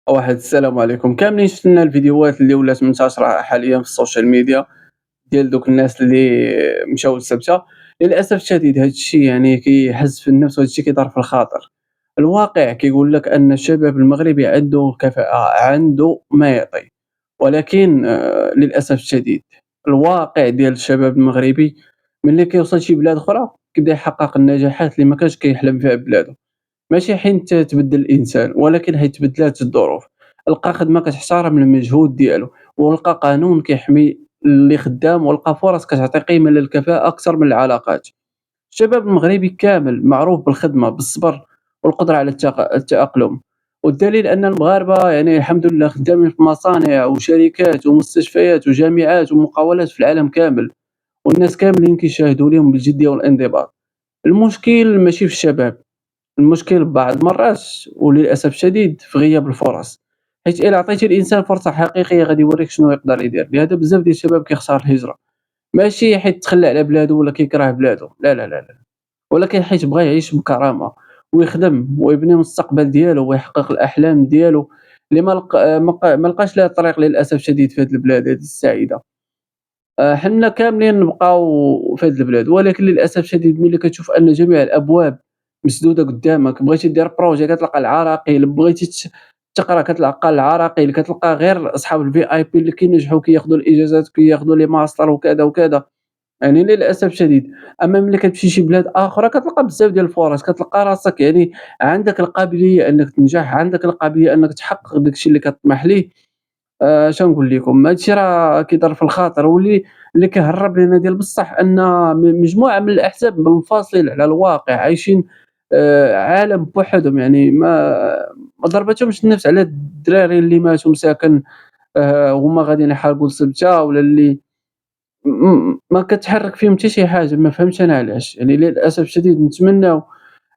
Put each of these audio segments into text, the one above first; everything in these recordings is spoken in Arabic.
واحد السلام عليكم كاملين شفنا الفيديوهات اللي ولات منتشرة حاليا في السوشيال ميديا ديال دوك الناس اللي مشاو للسبتة. للأسف الشديد هاد الشي يعني كيحز في النفس وهاد الشي كيضر في الخاطر. الواقع كيقول لك أن الشباب المغربي عنده كفاءة، عنده ما يعطي، ولكن للأسف الشديد الواقع ديال الشباب المغربي ملي كيوصل شي بلاد أخرى كيبدا يحقق النجاحات اللي ما كانش كيحلم فيها ببلادو. ماشي حيت تبدل الإنسان، ولكن حيت تبدلات الظروف، لقى خدمة كتحترم المجهود ديالو، ولقى قانون كيحمي اللي خدام، ولقى فرص كتعطي قيمة للكفاءة أكثر من العلاقات. الشباب المغربي كامل معروف بالخدمة، بالصبر، والقدرة على التأقلم، والدليل أن المغاربة يعني الحمد لله خدامين في مصانع وشركات ومستشفيات وجامعات ومقاولات في العالم كامل، والناس كاملين كيشاهدوا ليهم بالجدية والانضباط. المشكل ماشي في الشباب، المشكل بعض المرات وللأسف الشديد في غياب الفرص، حيت إلا عطيتي الإنسان فرصة حقيقية غادي يوريك شنو يقدر يدير. لهذا بزاف ديال الشباب كيختار الهجرة، ماشي حيت تخلى على بلادو ولا كيكره بلادو، لا، لا، لا، لا، ولكن حيت بغا يعيش بكرامة ويخدم ويبني المستقبل ديالو ويحقق الأحلام ديالو اللي ما لقاش ليها الطريق للأسف الشديد في هاد البلاد هادي السعيدة. حنا كاملين نبقاو في هاد البلاد، ولكن للأسف الشديد ملي كتشوف أن جميع الأبواب مسدودة قدامك، بغيتي دير بروجي كتلقى العراقيل، بغيتي تقرا كتلقى العراقيل، كتلقى غير أصحاب الVIP اللي كينجحوا كياخذوا الإجازات وكياخذوا لي ماستر وكذا وكذا. يعني للأسف الشديد، أمّا ملي كتمشي شي بلاد أخرى كتلقى بزاف ديال الفرص، كتلقى راسك يعني عندك القابلية أنك تنجح، عندك القابلية أنك تحقق داك الشي اللي كتطمح ليه. شنقول لكم، هاد الشي راه كيضر في الخاطر، اللي كيهرّب لينا ديال بصح أن مجموعة من الأحزاب منفصلين على الواقع، عايشين عالم بوحدهم، يعني ما ضربتهمش النفس على الدراري اللي ماتوا مساكن وهُما غاديين يحاربوا السبتة، ولا اللي ما كتحرك فيهم حتى شي حاجة، ما فهمتش أنا علاش. يعني للأسف الشديد نتمناو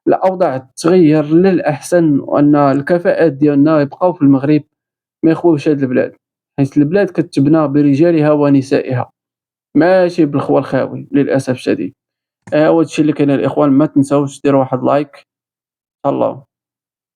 الأوضاع تغيّر للأحسن، وأن الكفاءات ديالنا يبقاو في المغرب، ما يخويوش هاد البلاد، حيت البلاد كتبنى برجالها ونسائها، ماشي بالخوا الخاوي للأسف الشديد. هو هاد الشي اللي كاين الإخوان، ما تنساوش ديروا واحد لايك. تهلاو.